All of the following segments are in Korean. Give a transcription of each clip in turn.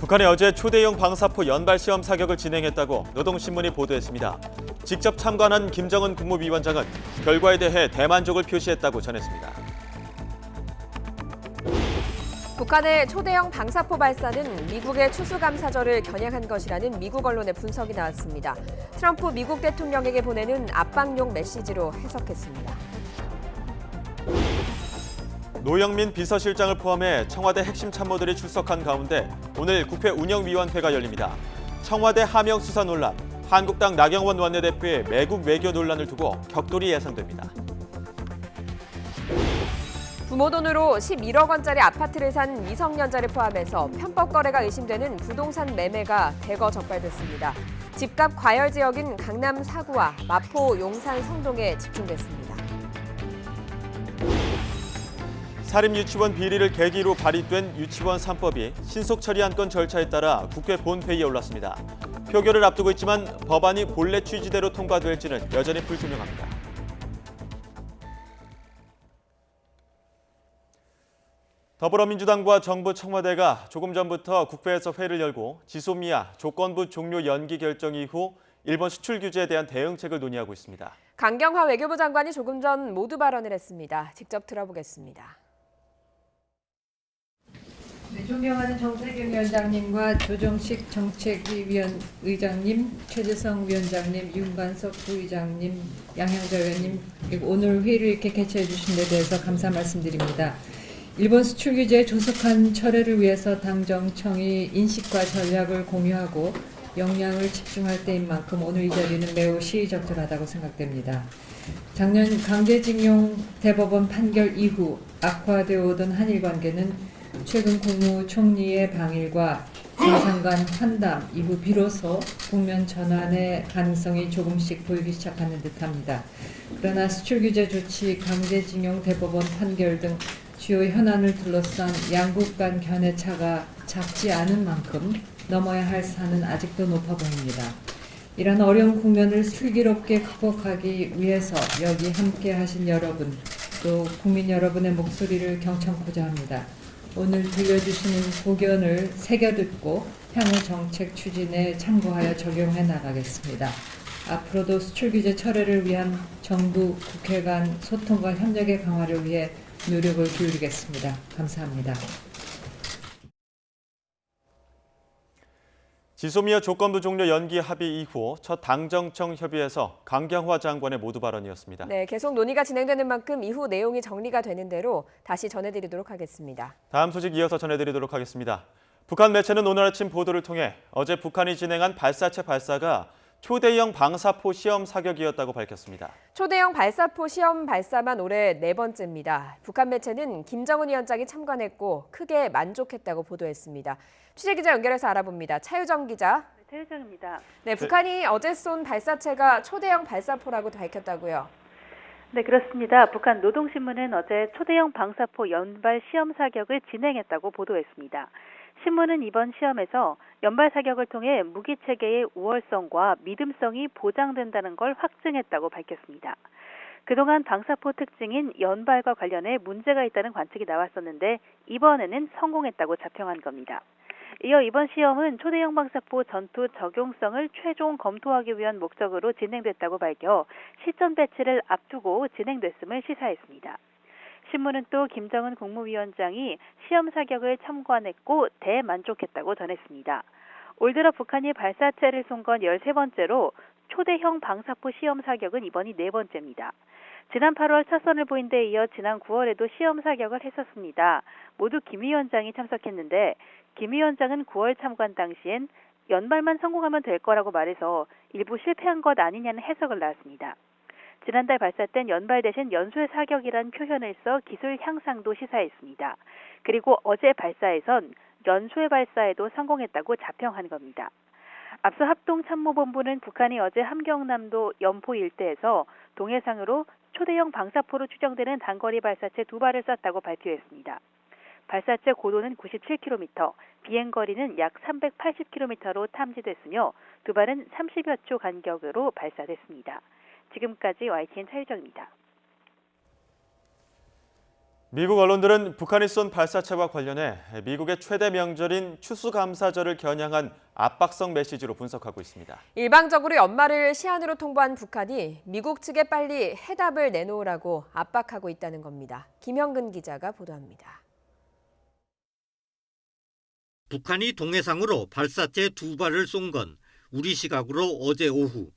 북한이 어제 초대형 방사포 연발 시험 사격을 진행했다고 노동신문이 보도했습니다. 직접 참관한 김정은 국무위원장은 결과에 대해 대만족을 표시했다고 전했습니다. 북한의 초대형 방사포 발사는 미국의 추수감사절을 겨냥한 것이라는 미국 언론의 분석이 나왔습니다. 트럼프 미국 대통령에게 보내는 압박용 메시지로 해석했습니다. 노영민 비서실장을 포함해 청와대 핵심 참모들이 출석한 가운데 오늘 국회 운영위원회가 열립니다. 청와대 하명 수사 논란, 한국당 나경원 원내대표의 매국 외교 논란을 두고 격돌이 예상됩니다. 부모 돈으로 11억 원짜리 아파트를 산 미성년자를 포함해서 편법 거래가 의심되는 부동산 매매가 대거 적발됐습니다. 집값 과열 지역인 강남 사구와 마포 용산 성동에 집중됐습니다. 사립유치원 비리를 계기로 발의된 유치원 3법이 신속 처리 안건 절차에 따라 국회 본회의에 올랐습니다. 표결을 앞두고 있지만 법안이 본래 취지대로 통과될지는 여전히 불투명합니다. 더불어민주당과 정부 청와대가 조금 전부터 국회에서 회의를 열고 지소미아 조건부 종료 연기 결정 이후 일본 수출 규제에 대한 대응책을 논의하고 있습니다. 강경화 외교부 장관이 조금 전 모두 발언을 했습니다. 직접 들어보겠습니다. 네, 존경하는 정세균 위원장님과 조정식 정책위원 의장님, 최재성 위원장님, 윤관석 부의장님, 양형자 의원님, 그리고 오늘 회의를 이렇게 개최해 주신 데 대해서 감사 말씀드립니다. 일본 수출 규제의 조속한 철회를 위해서 당정청이 인식과 전략을 공유하고 역량을 집중할 때인 만큼 오늘 이 자리는 매우 시의적절하다고 생각됩니다. 작년 강제징용 대법원 판결 이후 악화되어 오던 한일 관계는 최근 국무총리의 방일과 정상간 환담 이후 비로소 국면 전환의 가능성이 조금씩 보이기 시작하는 듯합니다. 그러나 수출 규제 조치, 강제징용 대법원 판결 등 주요 현안을 둘러싼 양국 간 견해차가 작지 않은 만큼 넘어야 할 산은 아직도 높아 보입니다. 이런 어려운 국면을 슬기롭게 극복하기 위해서 여기 함께 하신 여러분, 또 국민 여러분의 목소리를 경청코자 합니다. 오늘 들려주시는 고견을 새겨듣고 향후 정책 추진에 참고하여 적용해 나가겠습니다. 앞으로도 수출 규제 철회를 위한 정부, 국회 간 소통과 협력의 강화를 위해 노력을 기울이겠습니다. 감사합니다. 지소미아 조건부 종료 연기 합의 이후 첫 당정청 협의에서 강경화 장관의 모두 발언이었습니다. 네, 계속 논의가 진행되는 만큼 이후 내용이 정리가 되는 대로 다시 전해드리도록 하겠습니다. 다음 소식 이어서 전해드리도록 하겠습니다. 북한 매체는 오늘 아침 보도를 통해 어제 북한이 진행한 발사체 발사가 초대형 방사포 시험 사격이었다고 밝혔습니다. 초대형 발사포 시험 발사만 올해 4번째입니다. 북한 매체는 김정은 위원장이 참관했고 크게 만족했다고 보도했습니다. 취재기자 연결해서 알아봅니다. 차유정 기자. 차유정입니다. 네, 북한이 어제 쏜 발사체가 초대형 발사포라고 밝혔다고요. 네, 그렇습니다. 북한 노동신문은 어제 초대형 방사포 연발 시험 사격을 진행했다고 보도했습니다. 신문은 이번 시험에서 연발 사격을 통해 무기 체계의 우월성과 믿음성이 보장된다는 걸 확증했다고 밝혔습니다. 그동안 방사포 특징인 연발과 관련해 문제가 있다는 관측이 나왔었는데 이번에는 성공했다고 자평한 겁니다. 이어 이번 시험은 초대형 방사포 전투 적용성을 최종 검토하기 위한 목적으로 진행됐다고 밝혀 실전 배치를 앞두고 진행됐음을 시사했습니다. 신문은 또 김정은 국무위원장이 시험 사격을 참관했고 대만족했다고 전했습니다. 올 들어 북한이 발사체를 쏜 건 13번째로 초대형 방사포 시험 사격은 이번이 4번째입니다. 지난 8월 첫 선을 보인 데 이어 지난 9월에도 시험 사격을 했었습니다. 모두 김 위원장이 참석했는데 김 위원장은 9월 참관 당시엔 연발만 성공하면 될 거라고 말해서 일부 실패한 것 아니냐는 해석을 낳았습니다. 지난달 발사 땐 연발 대신 연쇄 사격이란 표현을 써 기술 향상도 시사했습니다. 그리고 어제 발사에선 연쇄 발사에도 성공했다고 자평한 겁니다. 앞서 합동참모본부는 북한이 어제 함경남도 연포 일대에서 동해상으로 초대형 방사포로 추정되는 단거리 발사체 2발을 쐈다고 발표했습니다. 발사체 고도는 97km, 비행거리는 약 380km로 탐지됐으며 2발은 30여 초 간격으로 발사됐습니다. 지금까지 YTN 차유정입니다. 미국 언론들은 북한이 쏜 발사체와 관련해 미국의 최대 명절인 추수감사절을 겨냥한 압박성 메시지로 분석하고 있습니다. 일방적으로 연말을 시한으로 통보한 북한이 미국 측에 빨리 해답을 내놓으라고 압박하고 있다는 겁니다. 김형근 기자가 보도합니다. 북한이 동해상으로 발사체 2발을 쏜 건 우리 시각으로 어제 오후,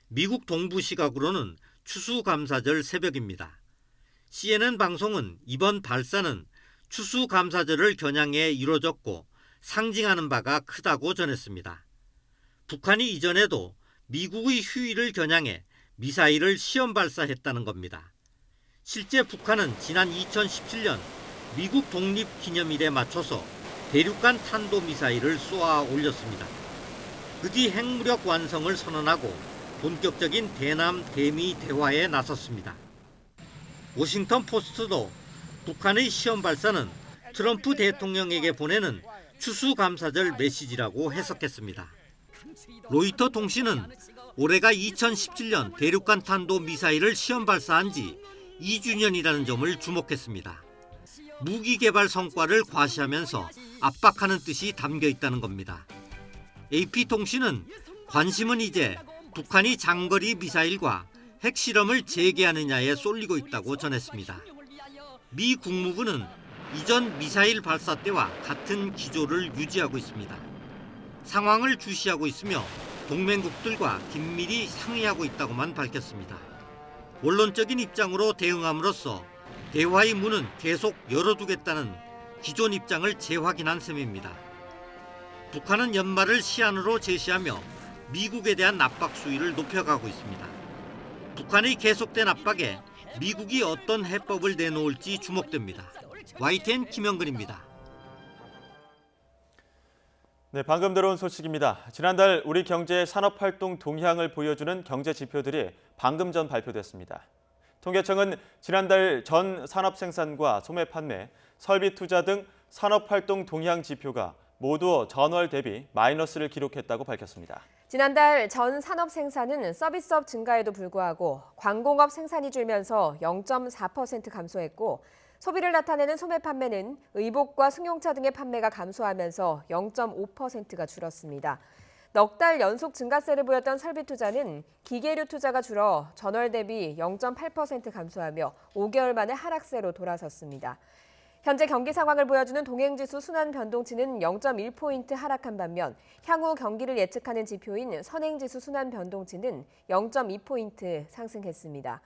미국 동부 시각으로는 추수감사절 새벽입니다. CNN 방송은 이번 발사는 추수감사절을 겨냥해 이뤄졌고 상징하는 바가 크다고 전했습니다. 북한이 이전에도 미국의 휴일을 겨냥해 미사일을 시험 발사했다는 겁니다. 실제 북한은 지난 2017년 미국 독립기념일에 맞춰서 대륙간 탄도미사일을 쏘아 올렸습니다. 그 뒤 핵무력 완성을 선언하고 본격적인 대남 대미 대화에 나섰습니다. 워싱턴 포스트도 북한의 시험 발사는 트럼프 대통령에게 보내는 추수감사절 메시지라고 해석했습니다. 로이터 통신은 올해가 2017년 대륙간 탄도 미사일을 시험 발사한 지 2주년이라는 점을 주목했습니다. 무기 개발 성과를 과시하면서 압박하는 뜻이 담겨 있다는 겁니다. AP통신은 관심은 이제 북한이 장거리 미사일과 핵실험을 재개하느냐에 쏠리고 있다고 전했습니다. 미 국무부는 이전 미사일 발사 때와 같은 기조를 유지하고 있습니다. 상황을 주시하고 있으며 동맹국들과 긴밀히 상의하고 있다고만 밝혔습니다. 원론적인 입장으로 대응함으로써 대화의 문은 계속 열어두겠다는 기존 입장을 재확인한 셈입니다. 북한은 연말을 시한으로 제시하며 미국에 대한 압박 수위를 높여가고 있습니다. 북한의 계속된 압박에 미국이 어떤 해법을 내놓을지 주목됩니다. YTN 김영근입니다. 네, 방금 들어온 소식입니다. 지난달 우리 경제의 산업활동 동향을 보여주는 경제 지표들이 방금 전 발표됐습니다. 통계청은 지난달 전 산업 생산과 소매 판매, 설비 투자 등 산업활동 동향 지표가 모두 전월 대비 마이너스를 기록했다고 밝혔습니다. 지난달 전 산업 생산은 서비스업 증가에도 불구하고 광공업 생산이 줄면서 0.4% 감소했고 소비를 나타내는 소매 판매는 의복과 승용차 등의 판매가 감소하면서 0.5%가 줄었습니다. 넉 달 연속 증가세를 보였던 설비 투자는 기계류 투자가 줄어 전월 대비 0.8% 감소하며 5개월 만에 하락세로 돌아섰습니다. 현재 경기 상황을 보여주는 동행지수 순환 변동치는 0.1포인트 하락한 반면 향후 경기를 예측하는 지표인 선행지수 순환 변동치는 0.2포인트 상승했습니다.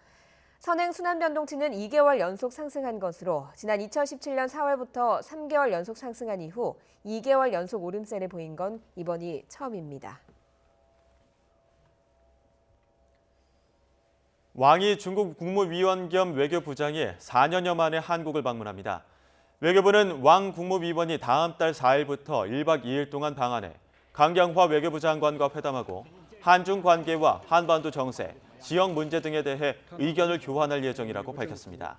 선행 순환 변동치는 2개월 연속 상승한 것으로 지난 2017년 4월부터 3개월 연속 상승한 이후 2개월 연속 오름세를 보인 건 이번이 처음입니다. 왕이 중국 국무위원 겸 외교부장이 4년여 만에 한국을 방문합니다. 외교부는 왕 국무위원이 다음 달 4일부터 1박 2일 동안 방한해 강경화 외교부 장관과 회담하고 한중 관계와 한반도 정세, 지역 문제 등에 대해 의견을 교환할 예정이라고 밝혔습니다.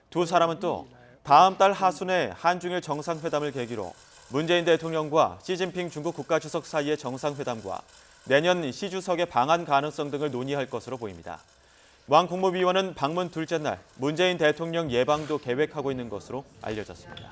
두 사람은 또 다음 달 하순에 한중일 정상회담을 계기로 문재인 대통령과 시진핑 중국 국가주석 사이의 정상회담과 내년 시 주석의 방한 가능성 등을 논의할 것으로 보입니다. 왕 국무위원은 방문 둘째 날 문재인 대통령 예방도 계획하고 있는 것으로 알려졌습니다.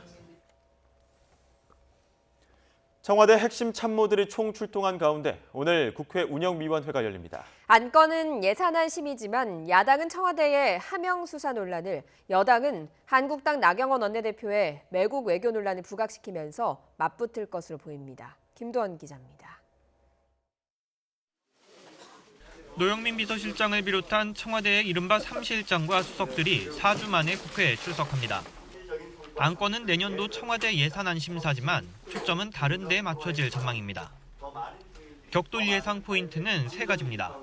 청와대 핵심 참모들이 총출동한 가운데 오늘 국회 운영위원회가 열립니다. 안건은 예산안 심의지만 야당은 청와대의 하명 수사 논란을, 여당은 한국당 나경원 원내대표의 매국 외교 논란을 부각시키면서 맞붙을 것으로 보입니다. 김도원 기자입니다. 노영민 비서실장을 비롯한 청와대의 이른바 3실장과 수석들이 4주 만에 국회에 출석합니다. 안건은 내년도 청와대 예산안 심사지만 초점은 다른 데에 맞춰질 전망입니다. 격돌 예상 포인트는 3가지입니다.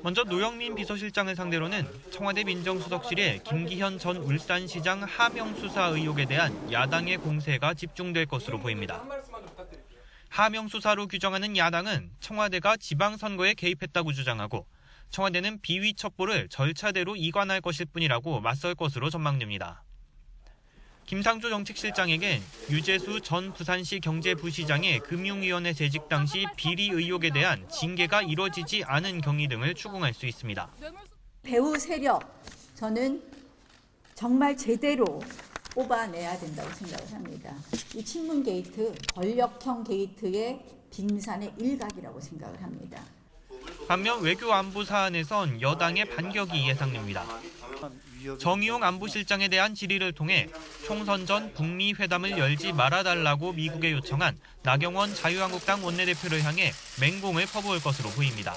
먼저 노영민 비서실장을 상대로는 청와대 민정수석실에 김기현 전 울산시장 하명 수사 의혹에 대한 야당의 공세가 집중될 것으로 보입니다. 하명 수사로 규정하는 야당은 청와대가 지방선거에 개입했다고 주장하고 청와대는 비위 첩보를 절차대로 이관할 것일 뿐이라고 맞설 것으로 전망됩니다. 김상조 정책실장에겐 유재수 전 부산시 경제부시장의 금융위원회 재직 당시 비리 의혹에 대한 징계가 이뤄지지 않은 경위 등을 추궁할 수 있습니다. 배후 세력, 저는 정말 제대로 뽑아내야 된다고 생각을 합니다. 이 친문 게이트, 권력형 게이트의 빙산의 일각이라고 생각을 합니다. 반면 외교 안보 사안에선 여당의 반격이 예상됩니다. 정의용 안보실장에 대한 질의를 통해 총선 전 북미 회담을 열지 말아달라고 미국에 요청한 나경원 자유한국당 원내대표를 향해 맹공을 퍼부을 것으로 보입니다.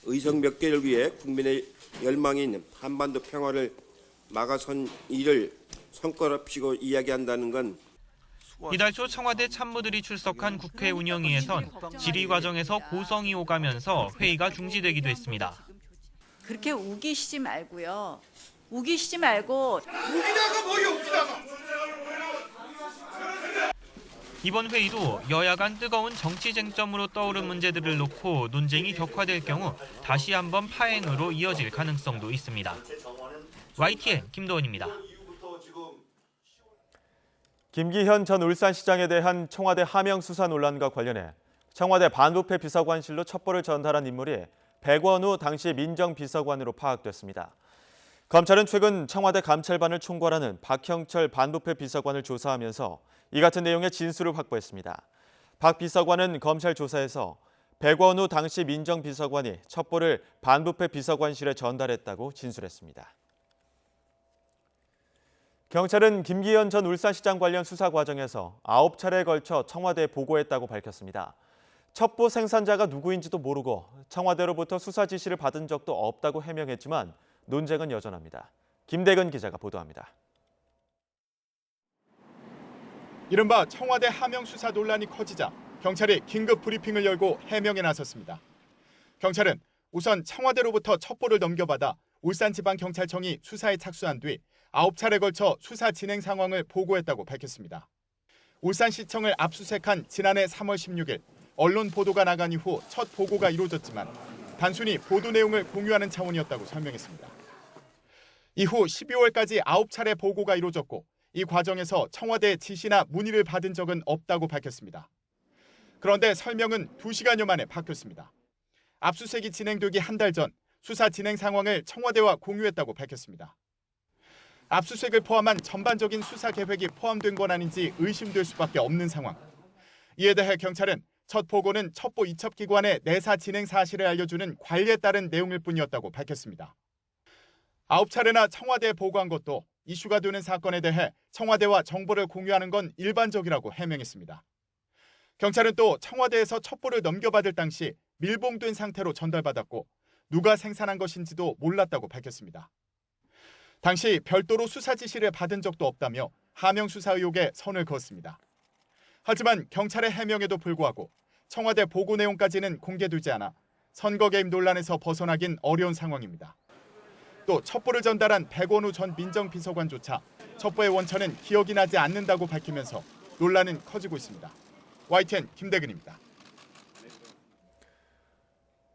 의석 몇 개를 위해 국민의 열망인 한반도 평화를 막아선 일을 손가락피고 이야기한다는 건 이달 초 청와대 참모들이 출석한 국회 운영위에선 질의 과정에서 고성이 오가면서 회의가 중지되기도 했습니다. 그렇게 우기시지 말고요. 우기시지 말고. 우기다가 뭐야 우기다가. 이번 회의도 여야 간 뜨거운 정치 쟁점으로 떠오른 문제들을 놓고 논쟁이 격화될 경우 다시 한번 파행으로 이어질 가능성도 있습니다. YTN 김도원입니다. 김기현 전 울산시장에 대한 청와대 하명 수사 논란과 관련해 청와대 반부패 비서관실로 첩보를 전달한 인물이 백원우 당시 민정비서관으로 파악됐습니다. 검찰은 최근 청와대 감찰반을 총괄하는 박형철 반부패 비서관을 조사하면서 이 같은 내용의 진술을 확보했습니다. 박 비서관은 검찰 조사에서 백원우 당시 민정비서관이 첩보를 반부패 비서관실에 전달했다고 진술했습니다. 경찰은 김기현 전 울산시장 관련 수사 과정에서 9차례에 걸쳐 청와대에 보고했다고 밝혔습니다. 첩보 생산자가 누구인지도 모르고 청와대로부터 수사 지시를 받은 적도 없다고 해명했지만 논쟁은 여전합니다. 김대근 기자가 보도합니다. 이른바 청와대 하명 수사 논란이 커지자 경찰이 긴급 브리핑을 열고 해명에 나섰습니다. 경찰은 우선 청와대로부터 첩보를 넘겨받아 울산지방경찰청이 수사에 착수한 뒤 9차례 걸쳐 수사 진행 상황을 보고했다고 밝혔습니다. 울산시청을 압수수색한 지난해 3월 16일 언론 보도가 나간 이후 첫 보고가 이루어졌지만 단순히 보도 내용을 공유하는 차원이었다고 설명했습니다. 이후 12월까지 9차례 보고가 이루어졌고 이 과정에서 청와대 지시나 문의를 받은 적은 없다고 밝혔습니다. 그런데 설명은 2시간여 만에 바뀌었습니다. 압수수색이 진행되기 한 달 전 수사 진행 상황을 청와대와 공유했다고 밝혔습니다. 압수수색을 포함한 전반적인 수사 계획이 포함된 건 아닌지 의심될 수밖에 없는 상황. 이에 대해 경찰은 첫 보고는 첩보 이첩기관의 내사 진행 사실을 알려주는 관리에 따른 내용일 뿐이었다고 밝혔습니다. 9차례나 청와대에 보고한 것도 이슈가 되는 사건에 대해 청와대와 정보를 공유하는 건 일반적이라고 해명했습니다. 경찰은 또 청와대에서 첩보를 넘겨받을 당시 밀봉된 상태로 전달받았고 누가 생산한 것인지도 몰랐다고 밝혔습니다. 당시 별도로 수사 지시를 받은 적도 없다며 하명 수사 의혹에 선을 그었습니다. 하지만 경찰의 해명에도 불구하고 청와대 보고 내용까지는 공개되지 않아 선거 개입 논란에서 벗어나긴 어려운 상황입니다. 또 첩보를 전달한 백원우 전 민정비서관조차 첩보의 원천은 기억이 나지 않는다고 밝히면서 논란은 커지고 있습니다. YTN 김대근입니다.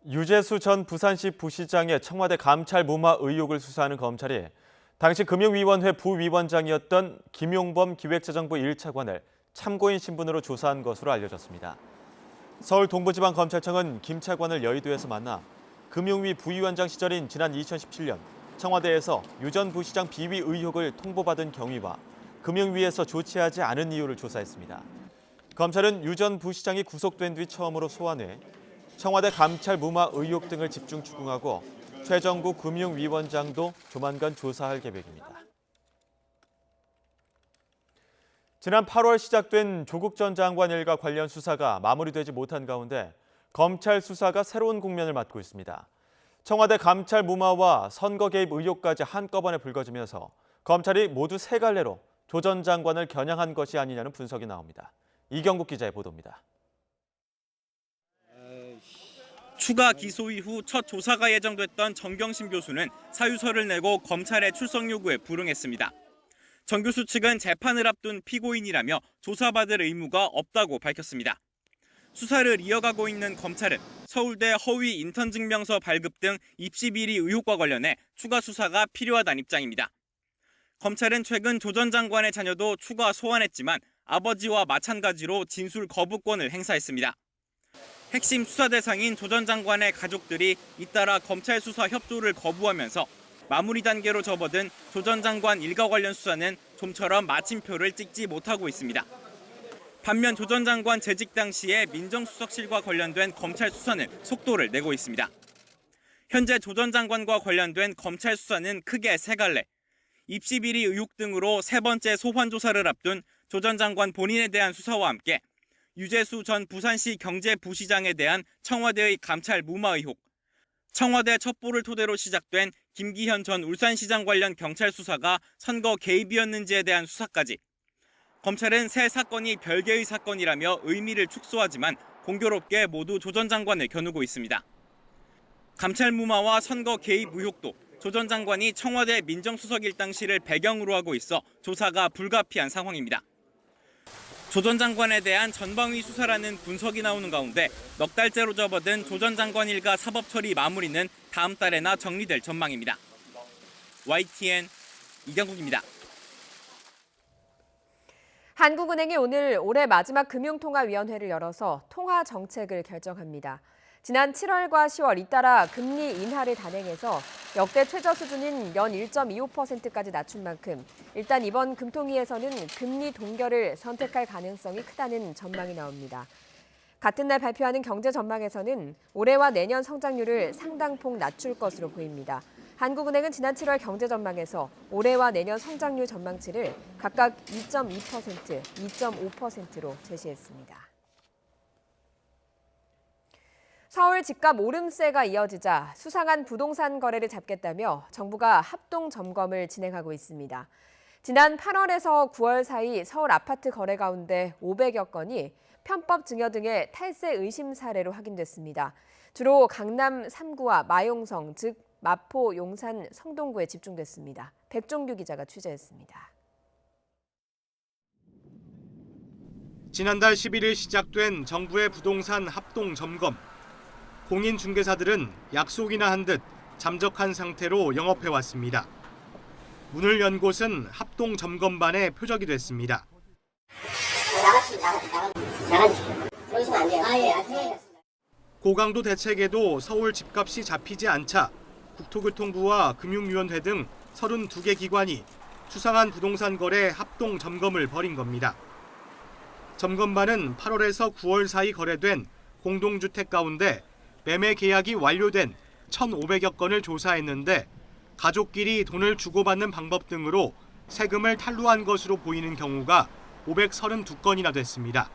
유재수 전 부산시 부시장의 청와대 감찰 무마 의혹을 수사하는 검찰이 당시 금융위원회 부위원장이었던 김용범 기획재정부 1차관을 참고인 신분으로 조사한 것으로 알려졌습니다. 서울 동부지방검찰청은 김 차관을 여의도에서 만나 금융위 부위원장 시절인 지난 2017년 청와대에서 유 전 부시장 비위 의혹을 통보받은 경위와 금융위에서 조치하지 않은 이유를 조사했습니다. 검찰은 유 전 부시장이 구속된 뒤 처음으로 소환해 청와대 감찰 무마 의혹 등을 집중 추궁하고 최정구 금융위원장도 조만간 조사할 계획입니다. 지난 8월 시작된 조국 전 장관 일가 관련 수사가 마무리되지 못한 가운데 검찰 수사가 새로운 국면을 맞고 있습니다. 청와대 감찰 무마와 선거 개입 의혹까지 한꺼번에 불거지면서 검찰이 모두 세 갈래로 조 전 장관을 겨냥한 것이 아니냐는 분석이 나옵니다. 이경국 기자의 보도입니다. 추가 기소 이후 첫 조사가 예정됐던 정경심 교수는 사유서를 내고 검찰의 출석 요구에 불응했습니다. 정 교수 측은 재판을 앞둔 피고인이라며 조사받을 의무가 없다고 밝혔습니다. 수사를 이어가고 있는 검찰은 서울대 허위 인턴 증명서 발급 등 입시 비리 의혹과 관련해 추가 수사가 필요하다는 입장입니다. 검찰은 최근 조 전 장관의 자녀도 추가 소환했지만 아버지와 마찬가지로 진술 거부권을 행사했습니다. 핵심 수사 대상인 조 전 장관의 가족들이 잇따라 검찰 수사 협조를 거부하면서 마무리 단계로 접어든 조 전 장관 일가 관련 수사는 좀처럼 마침표를 찍지 못하고 있습니다. 반면 조 전 장관 재직 당시에 민정수석실과 관련된 검찰 수사는 속도를 내고 있습니다. 현재 조 전 장관과 관련된 검찰 수사는 크게 세 갈래. 입시 비리 의혹 등으로 세 번째 소환 조사를 앞둔 조 전 장관 본인에 대한 수사와 함께 유재수 전 부산시 경제부시장에 대한 청와대의 감찰 무마 의혹, 청와대 첩보를 토대로 시작된 김기현 전 울산시장 관련 경찰 수사가 선거 개입이었는지에 대한 수사까지. 검찰은 세 사건이 별개의 사건이라며 의미를 축소하지만 공교롭게 모두 조 전 장관을 겨누고 있습니다. 감찰 무마와 선거 개입 의혹도 조 전 장관이 청와대 민정수석 일당실을 배경으로 하고 있어 조사가 불가피한 상황입니다. 조 전 장관에 대한 전방위 수사라는 분석이 나오는 가운데 넉 달째로 접어든 조 전 장관 일가 사법 처리 마무리는 다음 달에나 정리될 전망입니다. YTN 이경국입니다. 한국은행이 오늘 올해 마지막 금융통화위원회를 열어서 통화 정책을 결정합니다. 지난 7월과 10월 잇따라 금리 인하를 단행해서 역대 최저 수준인 연 1.25%까지 낮춘 만큼 일단 이번 금통위에서는 금리 동결을 선택할 가능성이 크다는 전망이 나옵니다. 같은 날 발표하는 경제 전망에서는 올해와 내년 성장률을 상당폭 낮출 것으로 보입니다. 한국은행은 지난 7월 경제 전망에서 올해와 내년 성장률 전망치를 각각 2.2%, 2.5%로 제시했습니다. 서울 집값 오름세가 이어지자 수상한 부동산 거래를 잡겠다며 정부가 합동 점검을 진행하고 있습니다. 지난 8월에서 9월 사이 서울 아파트 거래 가운데 500여 건이 편법 증여 등의 탈세 의심 사례로 확인됐습니다. 주로 강남 3구와 마용성, 즉 마포, 용산, 성동구에 집중됐습니다. 백종규 기자가 취재했습니다. 지난달 11일 시작된 정부의 부동산 합동 점검. 공인중개사들은 약속이나 한 듯 잠적한 상태로 영업해왔습니다. 문을 연 곳은 합동 점검반의 표적이 됐습니다. 고강도 대책에도 서울 집값이 잡히지 않자 국토교통부와 금융위원회 등 32개 기관이 수상한 부동산 거래 합동 점검을 벌인 겁니다. 점검반은 8월에서 9월 사이 거래된 공동주택 가운데 매매 계약이 완료된 1,500여 건을 조사했는데 가족끼리 돈을 주고받는 방법 등으로 세금을 탈루한 것으로 보이는 경우가 532건이나 됐습니다.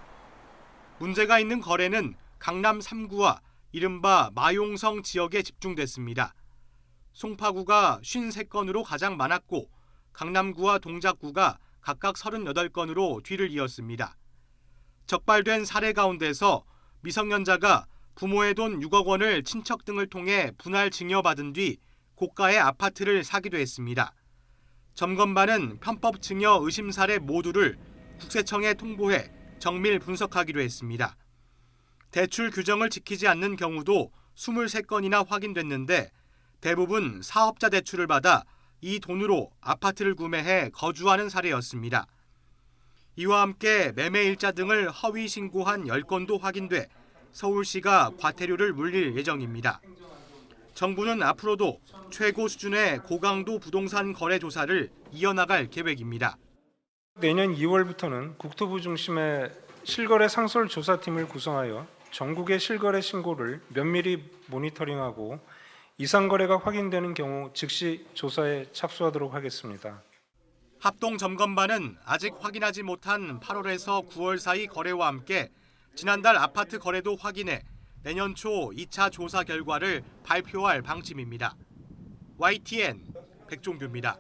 문제가 있는 거래는 강남 3구와 이른바 마용성 지역에 집중됐습니다. 송파구가 53건으로 가장 많았고 강남구와 동작구가 각각 38건으로 뒤를 이었습니다. 적발된 사례 가운데서 미성년자가 부모의 돈 6억 원을 친척 등을 통해 분할 증여받은 뒤 고가의 아파트를 사기도 했습니다. 점검반은 편법 증여 의심 사례 모두를 국세청에 통보해 정밀 분석하기로 했습니다. 대출 규정을 지키지 않는 경우도 23건이나 확인됐는데 대부분 사업자 대출을 받아 이 돈으로 아파트를 구매해 거주하는 사례였습니다. 이와 함께 매매일자 등을 허위 신고한 10건도 확인돼 서울시가 과태료를 물릴 예정입니다. 정부는 앞으로도 최고 수준의 고강도 부동산 거래 조사를 이어나갈 계획입니다. 내년 2월부터는 국토부 중심의 실거래 상설 조사팀을 구성하여 전국의 실거래 신고를 면밀히 모니터링하고 이상 거래가 확인되는 경우 즉시 조사에 착수하도록 하겠습니다. 합동 점검반은 아직 확인하지 못한 8월에서 9월 사이 거래와 함께 지난달 아파트 거래도 확인해 내년 초 2차 조사 결과를 발표할 방침입니다. YTN 백종규입니다.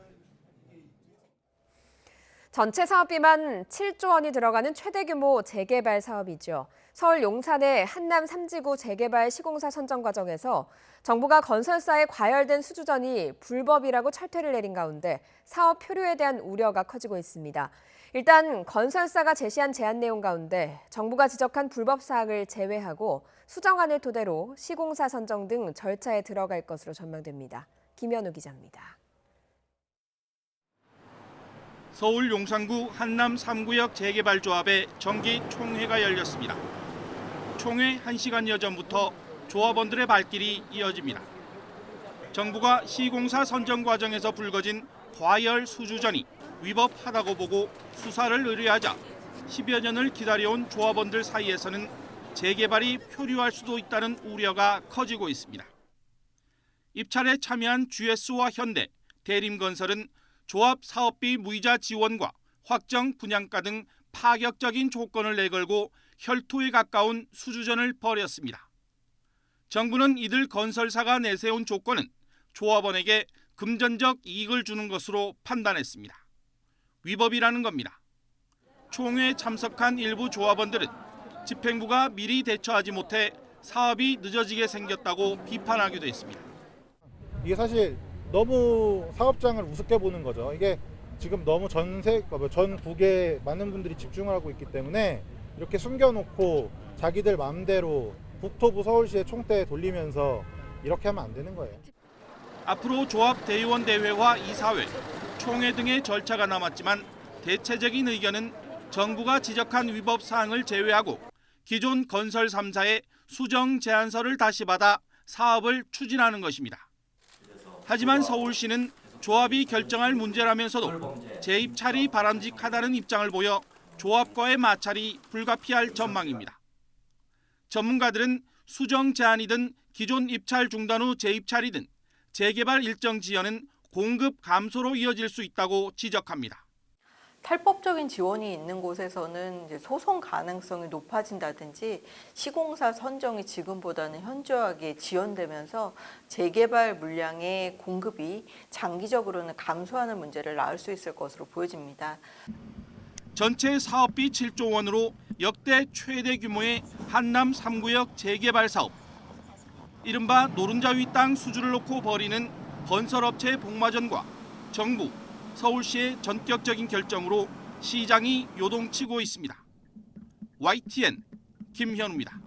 전체 사업비만 7조 원이 들어가는 최대 규모 재개발 사업이죠. 서울 용산의 한남 3지구 재개발 시공사 선정 과정에서 정부가 건설사에 과열된 수주전이 불법이라고 철퇴를 내린 가운데 사업 표류에 대한 우려가 커지고 있습니다. 일단 건설사가 제시한 제안 내용 가운데 정부가 지적한 불법 사항을 제외하고 수정안을 토대로 시공사 선정 등 절차에 들어갈 것으로 전망됩니다. 김현우 기자입니다. 서울 용산구 한남 3구역 재개발조합의 정기 총회가 열렸습니다. 총회 1시간여 전부터 조합원들의 발길이 이어집니다. 정부가 시공사 선정 과정에서 불거진 과열 수주전이 위법하다고 보고 수사를 의뢰하자 10여 년을 기다려온 조합원들 사이에서는 재개발이 표류할 수도 있다는 우려가 커지고 있습니다. 입찰에 참여한 GS와 현대, 대림건설은 조합 사업비 무이자 지원과 확정 분양가 등 파격적인 조건을 내걸고 혈투에 가까운 수주전을 벌였습니다. 정부는 이들 건설사가 내세운 조건은 조합원에게 금전적 이익을 주는 것으로 판단했습니다. 위법이라는 겁니다. 총회에 참석한 일부 조합원들은 집행부가 미리 대처하지 못해 사업이 늦어지게 생겼다고 비판하기도 했습니다. 이게 사실 너무 사업장을 우습게 보는 거죠. 이게 지금 너무 전국에 많은 분들이 집중을 하고 있기 때문에 이렇게 숨겨놓고 자기들 마음대로 국토부 서울시의 총대에 돌리면서 이렇게 하면 안 되는 거예요. 앞으로 조합 대의원 대회와 이사회, 총회 등의 절차가 남았지만 대체적인 의견은 정부가 지적한 위법 사항을 제외하고 기존 건설 3사의 수정 제안서를 다시 받아 사업을 추진하는 것입니다. 하지만 서울시는 조합이 결정할 문제라면서도 재입찰이 바람직하다는 입장을 보여 조합과의 마찰이 불가피할 전망입니다. 전문가들은 수정 제안이든 기존 입찰 중단 후 재입찰이든 재개발 일정 지연은 공급 감소로 이어질 수 있다고 지적합니다. 탈법적인 지원이 있는 곳에서는 이제 소송 가능성이 높아진다든지 시공사 선정이 지금보다는 현저하게 지연되면서 재개발 물량의 공급이 장기적으로는 감소하는 문제를 낳을 수 있을 것으로 보여집니다. 전체 사업비 7조 원으로 역대 최대 규모의 한남 3구역 재개발 사업. 이른바 노른자 위 땅 수주를 놓고 벌이는 건설업체 복마전과 정부, 서울시의 전격적인 결정으로 시장이 요동치고 있습니다. YTN 김현우입니다.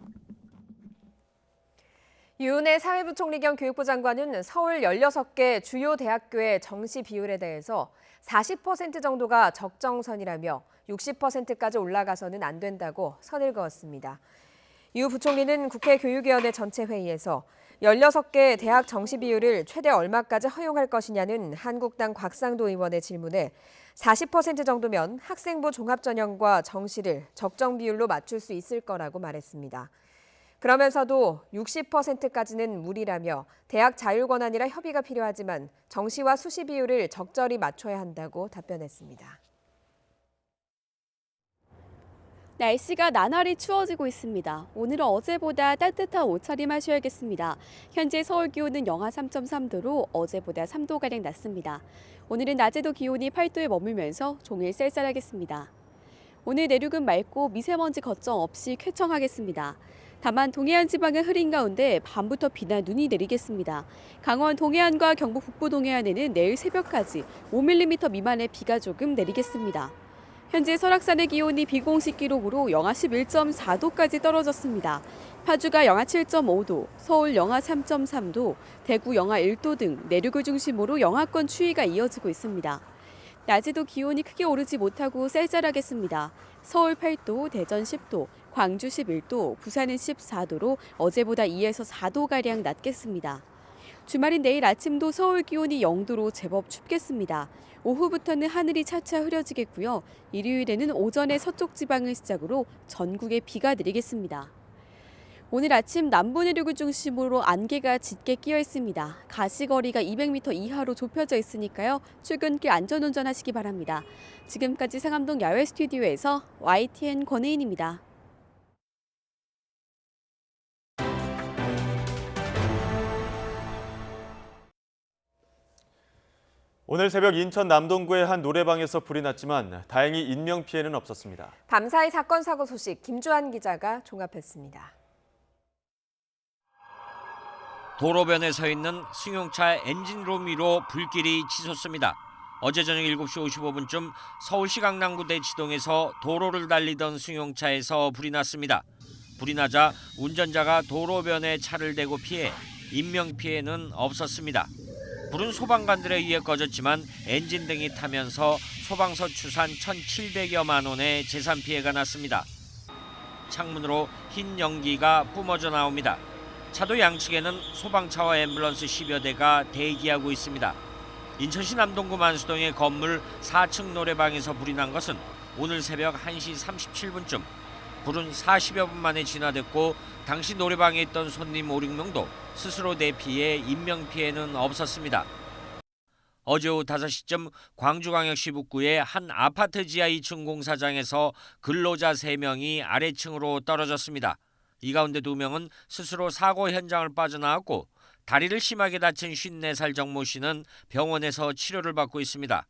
유은혜 사회부총리 겸 교육부 장관은 서울 16개 주요 대학교의 정시 비율에 대해서 40% 정도가 적정선이라며 60%까지 올라가서는 안 된다고 선을 그었습니다. 유 부총리는 국회 교육위원회 전체 회의에서 16개 대학 정시 비율을 최대 얼마까지 허용할 것이냐는 한국당 곽상도 의원의 질문에 40% 정도면 학생부 종합전형과 정시를 적정 비율로 맞출 수 있을 거라고 말했습니다. 그러면서도 60%까지는 무리라며 대학 자율 권한이라 협의가 필요하지만 정시와 수시 비율을 적절히 맞춰야 한다고 답변했습니다. 날씨가 나날이 추워지고 있습니다. 오늘은 어제보다 따뜻한 옷차림 하셔야겠습니다. 현재 서울 기온은 영하 3.3도로 어제보다 3도가량 낮습니다. 오늘은 낮에도 기온이 8도에 머물면서 종일 쌀쌀하겠습니다. 오늘 내륙은 맑고 미세먼지 걱정 없이 쾌청하겠습니다. 다만 동해안 지방은 흐린 가운데 밤부터 비나 눈이 내리겠습니다. 강원 동해안과 경북 북부 동해안에는 내일 새벽까지 5mm 미만의 비가 조금 내리겠습니다. 현재 설악산의 기온이 비공식 기록으로 영하 11.4도까지 떨어졌습니다. 파주가 영하 7.5도, 서울 영하 3.3도, 대구 영하 1도 등 내륙을 중심으로 영하권 추위가 이어지고 있습니다. 낮에도 기온이 크게 오르지 못하고 쌀쌀하겠습니다. 서울 8도, 대전 10도, 광주 11도, 부산은 14도로 어제보다 2에서 4도가량 낮겠습니다. 주말인 내일 아침도 서울 기온이 0도로 제법 춥겠습니다. 오후부터는 하늘이 차차 흐려지겠고요. 일요일에는 오전에 서쪽 지방을 시작으로 전국에 비가 내리겠습니다. 오늘 아침 남부 내륙을 중심으로 안개가 짙게 끼어 있습니다. 가시거리가 200m 이하로 좁혀져 있으니까요. 출근길 안전운전하시기 바랍니다. 지금까지 상암동 야외 스튜디오에서 YTN 권혜인입니다. 오늘 새벽 인천 남동구의 한 노래방에서 불이 났지만 다행히 인명피해는 없었습니다. 밤사이 사건 사고 소식 김주한 기자가 종합했습니다. 도로변에 서 있는 승용차 엔진룸 위로 불길이 치솟습니다. 어제 저녁 7시 55분쯤 서울시 강남구 대치동에서 도로를 달리던 승용차에서 불이 났습니다. 불이 나자 운전자가 도로변에 차를 대고 피해 인명피해는 없었습니다. 불은 소방관들에 의해 꺼졌지만 엔진 등이 타면서 소방서 추산 1,700여만 원의 재산 피해가 났습니다. 창문으로 흰 연기가 뿜어져 나옵니다. 차도 양측에는 소방차와 앰뷸런스 10여 대가 대기하고 있습니다. 인천시 남동구 만수동의 건물 4층 노래방에서 불이 난 것은 오늘 새벽 1시 37분쯤. 불은 40여 분 만에 진화됐고 당시 노래방에 있던 손님 5, 6명도 스스로 대피해 인명피해는 없었습니다. 어제 오후 5시쯤 광주광역시 북구의 한 아파트 지하 2층 공사장에서 근로자 3명이 아래층으로 떨어졌습니다. 이 가운데 2명은 스스로 사고 현장을 빠져나왔고 다리를 심하게 다친 54살 정모 씨는 병원에서 치료를 받고 있습니다.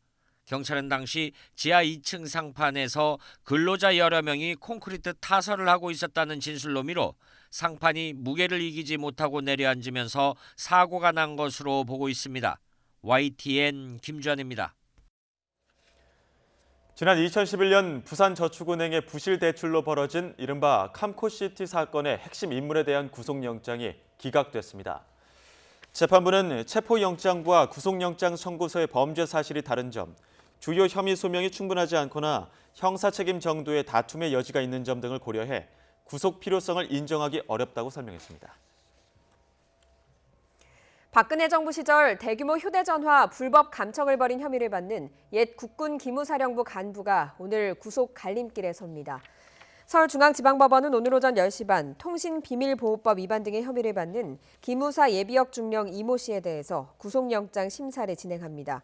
경찰은 당시 지하 2층 상판에서 근로자 여러 명이 콘크리트 타설을 하고 있었다는 진술로 미뤄 상판이 무게를 이기지 못하고 내려앉으면서 사고가 난 것으로 보고 있습니다. YTN 김주환입니다. 지난 2011년 부산저축은행의 부실 대출로 벌어진 이른바 캄코시티 사건의 핵심 인물에 대한 구속영장이 기각됐습니다. 재판부는 체포영장과 구속영장 청구서의 범죄 사실이 다른 점, 주요 혐의 소명이 충분하지 않거나 형사책임 정도의 다툼의 여지가 있는 점 등을 고려해 구속 필요성을 인정하기 어렵다고 설명했습니다. 박근혜 정부 시절 대규모 휴대전화 불법 감청을 벌인 혐의를 받는 옛 국군 기무사령부 간부가 오늘 구속 갈림길에 섭니다. 서울중앙지방법원은 오늘 오전 10시 반 통신비밀보호법 위반 등의 혐의를 받는 기무사 예비역 중령 이모 씨에 대해서 구속영장 심사를 진행합니다.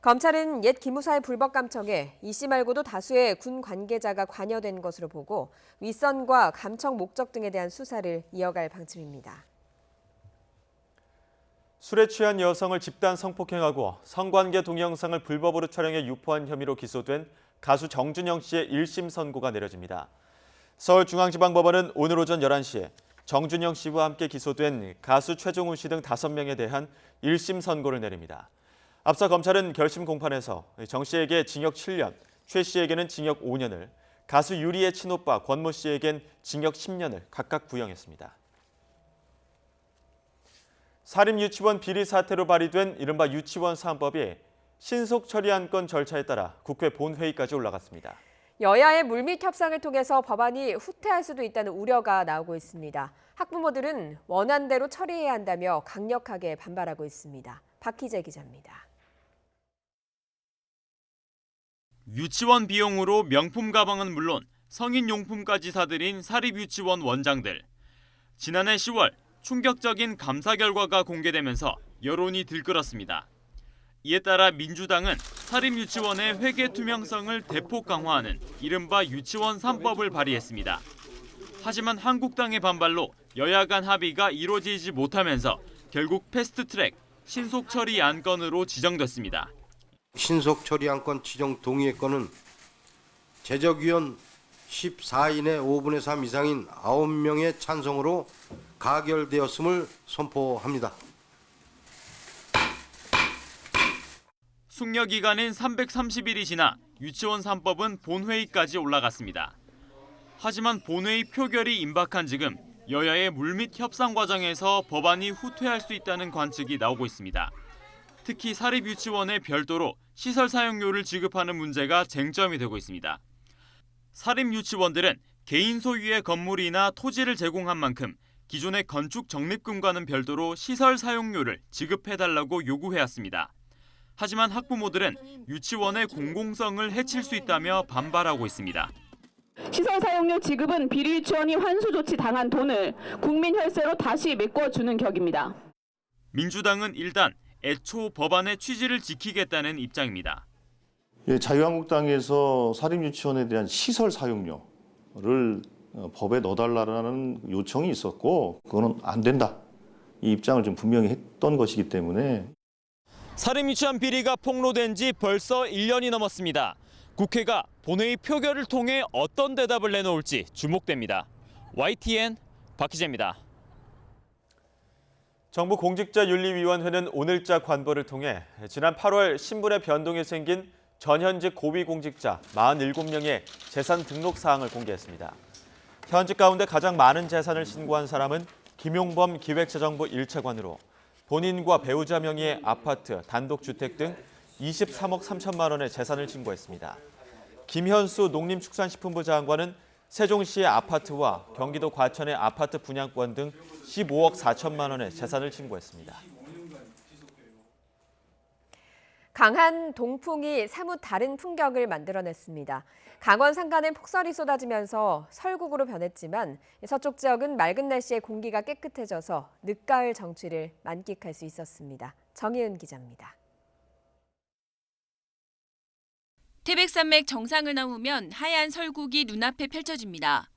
검찰은 옛 기무사의 불법 감청에 이 씨 말고도 다수의 군 관계자가 관여된 것으로 보고 윗선과 감청 목적 등에 대한 수사를 이어갈 방침입니다. 술에 취한 여성을 집단 성폭행하고 성관계 동영상을 불법으로 촬영해 유포한 혐의로 기소된 가수 정준영 씨의 1심 선고가 내려집니다. 서울중앙지방법원은 오늘 오전 11시에 정준영 씨와 함께 기소된 가수 최종훈 씨 등 5명에 대한 1심 선고를 내립니다. 앞서 검찰은 결심 공판에서 정 씨에게 징역 7년, 최 씨에게는 징역 5년을, 가수 유리의 친오빠 권모 씨에겐 징역 10년을 각각 구형했습니다. 사립유치원 비리 사태로 발의된 이른바 유치원 3법이 신속 처리 안건 절차에 따라 국회 본회의까지 올라갔습니다. 여야의 물밑 협상을 통해서 법안이 후퇴할 수도 있다는 우려가 나오고 있습니다. 학부모들은 원안대로 처리해야 한다며 강력하게 반발하고 있습니다. 박희재 기자입니다. 유치원 비용으로 명품 가방은 물론 성인 용품까지 사들인 사립유치원 원장들. 지난해 10월 충격적인 감사 결과가 공개되면서 여론이 들끓었습니다. 이에 따라 민주당은 사립유치원의 회계 투명성을 대폭 강화하는 이른바 유치원 3법을 발의했습니다. 하지만 한국당의 반발로 여야 간 합의가 이루어지지 못하면서 결국 패스트트랙 신속 처리 안건으로 지정됐습니다. 신속 처리 안건 지정 동의의 건은 제적위원 14인의 5분의 3 이상인 9명의 찬성으로 가결되었음을 선포합니다. 숙려 기간인 330일이 지나 유치원 3법은 본회의까지 올라갔습니다. 하지만 본회의 표결이 임박한 지금 여야의 물밑 협상 과정에서 법안이 후퇴할 수 있다는 관측이 나오고 있습니다. 특히 사립유치원에 별도로 시설 사용료를 지급하는 문제가 쟁점이 되고 있습니다. 사립유치원들은 개인 소유의 건물이나 토지를 제공한 만큼 기존의 건축 적립금과는 별도로 시설 사용료를 지급해달라고 요구해왔습니다. 하지만 학부모들은 유치원의 공공성을 해칠 수 있다며 반발하고 있습니다. 시설 사용료 지급은 비리 유치원이 환수 조치 당한 돈을 국민 혈세로 다시 메꿔주는 격입니다. 민주당은 일단 애초 법안의 취지를 지키겠다는 입장입니다. 자유한국당에서 사립유치원에 대한 시설 사용료를 법에 넣어달라는 요청이 있었고 그거는 안 된다. 이 입장을 좀 분명히 했던 것이기 때문에. 사립유치원 비리가 폭로된 지 벌써 1년이 넘었습니다. 국회가 본회의 표결을 통해 어떤 대답을 내놓을지 주목됩니다. YTN 박희재입니다. 정부 공직자윤리위원회는 오늘자 관보를 통해 지난 8월 신분의 변동이 생긴 전현직 고위공직자 47명의 재산 등록 사항을 공개했습니다. 현직 가운데 가장 많은 재산을 신고한 사람은 김용범 기획재정부 1차관으로 본인과 배우자 명의의 아파트, 단독주택 등 23억 3천만 원의 재산을 신고했습니다. 김현수 농림축산식품부 장관은 세종시의 아파트와 경기도 과천의 아파트 분양권 등 15억 4천만 원의 재산을 신고했습니다. 강한 동풍이 사뭇 다른 풍경을 만들어냈습니다. 강원 산간은 폭설이 쏟아지면서 설국으로 변했지만 서쪽 지역은 맑은 날씨에 공기가 깨끗해져서 늦가을 정취를 만끽할 수 있었습니다. 정혜은 기자입니다. 태백산맥 정상을 넘으면 하얀 설국이 눈앞에 펼쳐집니다.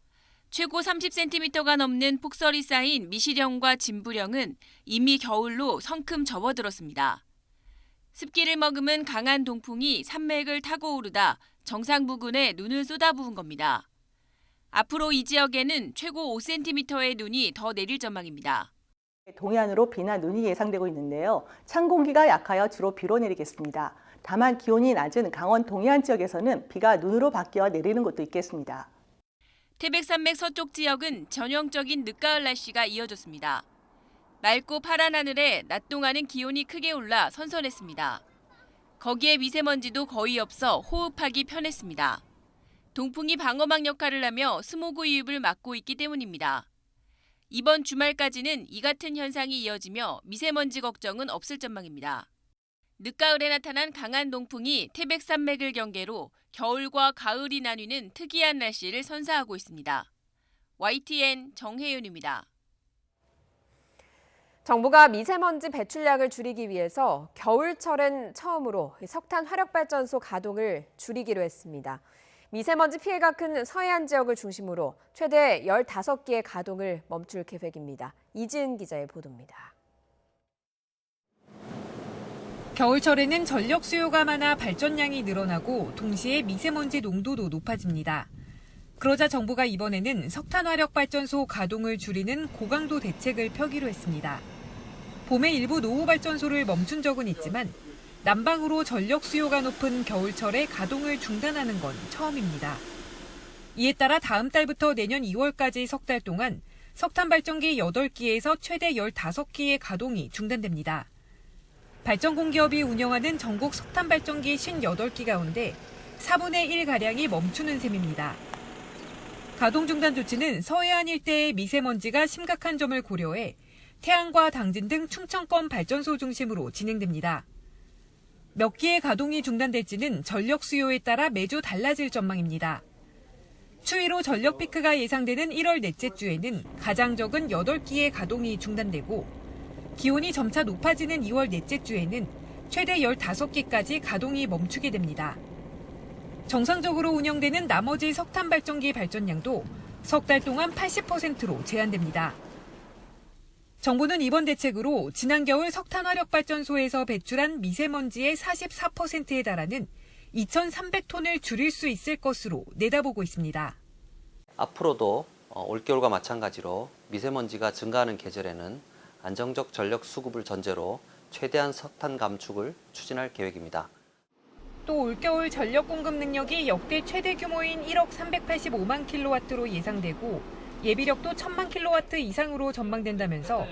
최고 30cm가 넘는 폭설이 쌓인 미시령과 진부령은 이미 겨울로 성큼 접어들었습니다. 습기를 머금은 강한 동풍이 산맥을 타고 오르다 정상 부근에 눈을 쏟아부은 겁니다. 앞으로 이 지역에는 최고 5cm의 눈이 더 내릴 전망입니다. 동해안으로 비나 눈이 예상되고 있는데요. 찬 공기가 약하여 주로 비로 내리겠습니다. 다만 기온이 낮은 강원 동해안 지역에서는 비가 눈으로 바뀌어 내리는 곳도 있겠습니다. 태백산맥 서쪽 지역은 전형적인 늦가을 날씨가 이어졌습니다. 맑고 파란 하늘에 낮 동안은 기온이 크게 올라 선선했습니다. 거기에 미세먼지도 거의 없어 호흡하기 편했습니다. 동풍이 방어막 역할을 하며 스모그 유입을 막고 있기 때문입니다. 이번 주말까지는 이 같은 현상이 이어지며 미세먼지 걱정은 없을 전망입니다. 늦가을에 나타난 강한 동풍이 태백산맥을 경계로 겨울과 가을이 나뉘는 특이한 날씨를 선사하고 있습니다. YTN 정혜윤입니다. 정부가 미세먼지 배출량을 줄이기 위해서 겨울철엔 처음으로 석탄 화력발전소 가동을 줄이기로 했습니다. 미세먼지 피해가 큰 서해안 지역을 중심으로 최대 15기의 가동을 멈출 계획입니다. 이지은 기자의 보도입니다. 겨울철에는 전력 수요가 많아 발전량이 늘어나고 동시에 미세먼지 농도도 높아집니다. 그러자 정부가 이번에는 석탄 화력발전소 가동을 줄이는 고강도 대책을 펴기로 했습니다. 봄에 일부 노후 발전소를 멈춘 적은 있지만 난방으로 전력 수요가 높은 겨울철에 가동을 중단하는 건 처음입니다. 이에 따라 다음 달부터 내년 2월까지 석 달 동안 석탄 발전기 8기에서 최대 15기의 가동이 중단됩니다. 발전공기업이 운영하는 전국 석탄 발전기 58기 가운데 4분의 1가량이 멈추는 셈입니다. 가동 중단 조치는 서해안 일대의 미세먼지가 심각한 점을 고려해 태안과 당진 등 충청권 발전소 중심으로 진행됩니다. 몇 기의 가동이 중단될지는 전력 수요에 따라 매주 달라질 전망입니다. 추위로 전력 피크가 예상되는 1월 넷째 주에는 가장 적은 8기의 가동이 중단되고 기온이 점차 높아지는 2월 넷째 주에는 최대 15기까지 가동이 멈추게 됩니다. 정상적으로 운영되는 나머지 석탄 발전기 발전량도 석 달 동안 80%로 제한됩니다. 정부는 이번 대책으로 지난 겨울 석탄 화력발전소에서 배출한 미세먼지의 44%에 달하는 2,300톤을 줄일 수 있을 것으로 내다보고 있습니다. 앞으로도 올겨울과 마찬가지로 미세먼지가 증가하는 계절에는 안정적 전력 수급을 전제로 최대한 석탄 감축을 추진할 계획입니다. 또 올겨울 전력 공급 능력이 역대 최대 규모인 1억 385만 킬로와트로 예상되고 예비력도 1,000만 킬로와트 이상으로 전망된다면서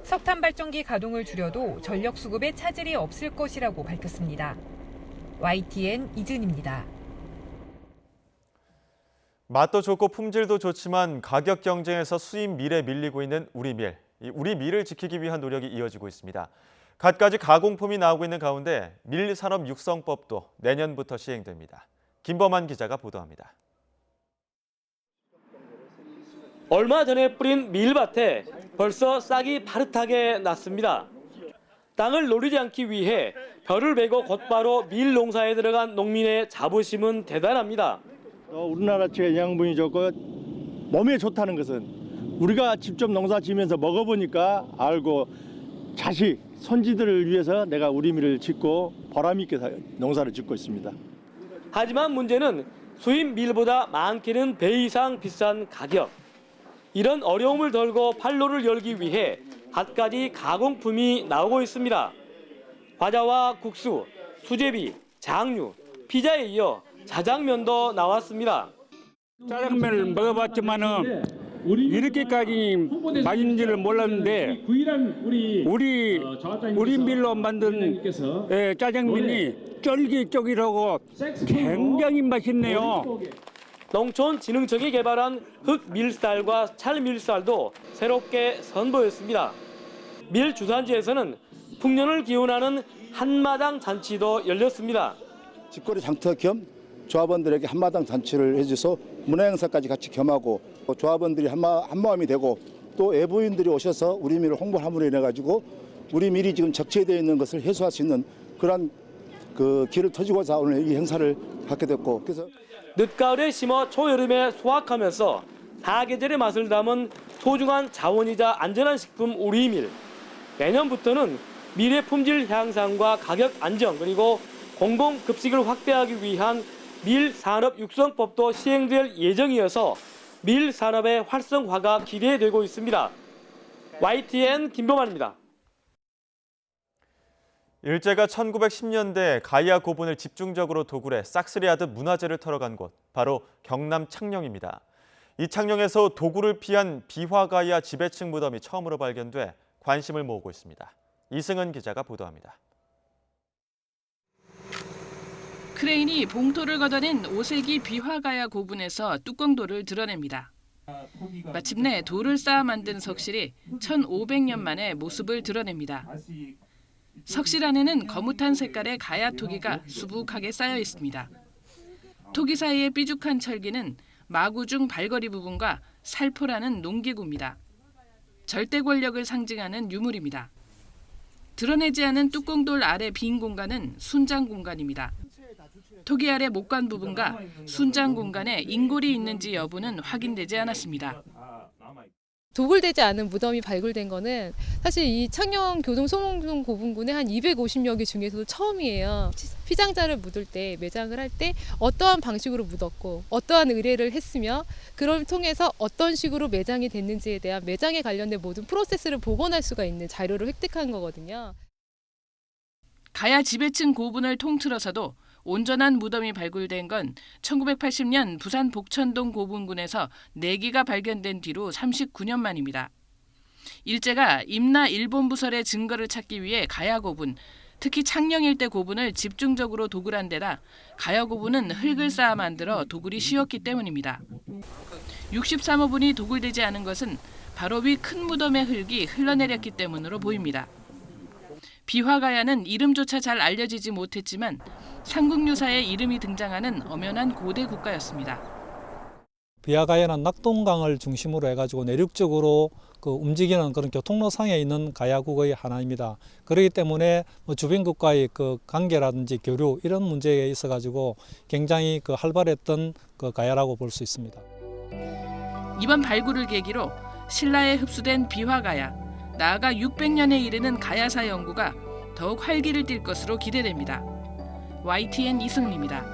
석탄 발전기 가동을 줄여도 전력 수급에 차질이 없을 것이라고 밝혔습니다. YTN 이진입니다. 맛도 좋고 품질도 좋지만 가격 경쟁에서 수입 밀에 밀리고 있는 우리 밀. 우리 밀을 지키기 위한 노력이 이어지고 있습니다. 갖가지 가공품이 나오고 있는 가운데 밀산업 육성법도 내년부터 시행됩니다. 김범한 기자가 보도합니다. 얼마 전에 뿌린 밀밭에 벌써 싹이 파릇하게 났습니다. 땅을 노리지 않기 위해 벼를 베고 곧바로 밀 농사에 들어간 농민의 자부심은 대단합니다. 우리나라처럼 영양분이 좋고 몸에 좋다는 것은 우리가 직접 농사 지면서 먹어보니까 알고 자식, 손지들을 위해서 내가 우리 밀을 짓고 보람 있게 농사를 짓고 있습니다. 하지만 문제는 수입 밀보다 많게는 배 이상 비싼 가격. 이런 어려움을 덜고 판로를 열기 위해 갖가지 가공품이 나오고 있습니다. 과자와 국수, 수제비, 장류, 피자에 이어 자장면도 나왔습니다. 짜장면을 먹어봤지만은 이렇게까지 맛있는지를 몰랐는데 우리 밀로 만든 짜장면이 쫄깃쫄깃하고 굉장히 맛있네요. 농촌진흥청이 개발한 흑밀쌀과 찰밀쌀도 새롭게 선보였습니다. 밀 주산지에서는 풍년을 기원하는 한마당 잔치도 열렸습니다. 집거리 장터 겸 조합원들에게 한마당 잔치를 해줘서 문화행사까지 같이 겸하고 조합원들이 한마음이 되고 또 외부인들이 오셔서 우리 밀을 홍보함으로 인해 가지고 우리 밀이 지금 적체되어 있는 것을 해소할 수 있는 그런 길을 터주고자 오늘 이 행사를 갖게 됐고, 그래서 늦가을에 심어 초여름에 수확하면서 사계절의 맛을 담은 소중한 자원이자 안전한 식품 우리 밀. 내년부터는 밀의 품질 향상과 가격 안정 그리고 공공급식을 확대하기 위한 밀산업육성법도 시행될 예정이어서 밀산업의 활성화가 기대되고 있습니다. YTN 김동환입니다. 일제가 1910년대 가야 고분을 집중적으로 도굴해 싹쓸이하듯 문화재를 털어간 곳, 바로 경남 창녕입니다. 이 창녕에서 도굴을 피한 비화가야 지배층 무덤이 처음으로 발견돼 관심을 모으고 있습니다. 이승은 기자가 보도합니다. 크레인이 봉토를 걷어낸 5세기 비화가야 고분에서 뚜껑돌을 드러냅니다. 마침내 돌을 쌓아 만든 석실이 1500년 만에 모습을 드러냅니다. 석실 안에는 거뭇한 색깔의 가야 토기가 수북하게 쌓여 있습니다. 토기 사이의 삐죽한 철기는 마구 중 발걸이 부분과 살포라는 농기구입니다. 절대 권력을 상징하는 유물입니다. 드러내지 않은 뚜껑돌 아래 빈 공간은 순장 공간입니다. 토기 아래 목관 부분과 순장 공간에 인골이 있는지 여부는 확인되지 않았습니다. 도굴되지 않은 무덤이 발굴된 거는 사실 이 창녕 교동 소몽동 고분군의 한 250여 개 중에서도 처음이에요. 피장자를 묻을 때, 매장을 할 때 어떠한 방식으로 묻었고 어떠한 의뢰를 했으며 그걸 통해서 어떤 식으로 매장이 됐는지에 대한 매장에 관련된 모든 프로세스를 복원할 수가 있는 자료를 획득한 거거든요. 가야 지배층 고분을 통틀어서도 온전한 무덤이 발굴된 건 1980년 부산 복천동 고분군에서 4기가 발견된 뒤로 39년 만입니다. 일제가 임나 일본 부설의 증거를 찾기 위해 가야 고분, 특히 창녕 일대 고분을 집중적으로 도굴한 데다 가야 고분은 흙을 쌓아 만들어 도굴이 쉬웠기 때문입니다. 63호분이 도굴되지 않은 것은 바로 위 큰 무덤의 흙이 흘러내렸기 때문으로 보입니다. 비화가야는 이름조차 잘 알려지지 못했지만 삼국유사의 이름이 등장하는 엄연한 고대 국가였습니다. 비화가야는 낙동강을 중심으로 해가지고 내륙적으로 움직이는 그런 교통로상에 있는 가야국의 하나입니다. 그렇기 때문에 주변국과의 관계라든지 교류 이런 문제에 있어가지고 굉장히 활발했던 가야라고 볼 수 있습니다. 이번 발굴을 계기로 신라에 흡수된 비화가야, 나아가 600년에 이르는 가야사 연구가 더욱 활기를 띨 것으로 기대됩니다. YTN 이승리입니다.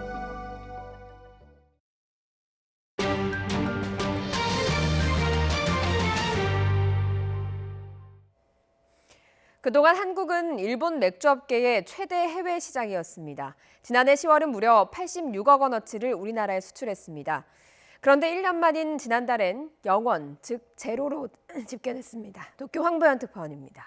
그동안 한국은 일본 맥주업계의 최대 해외 시장이었습니다. 지난해 10월은 무려 86억 원어치를 우리나라에 수출했습니다. 그런데 1년 만인 지난달엔 0원, 즉 제로로 집계됐습니다. 도쿄 황보현 특파원입니다.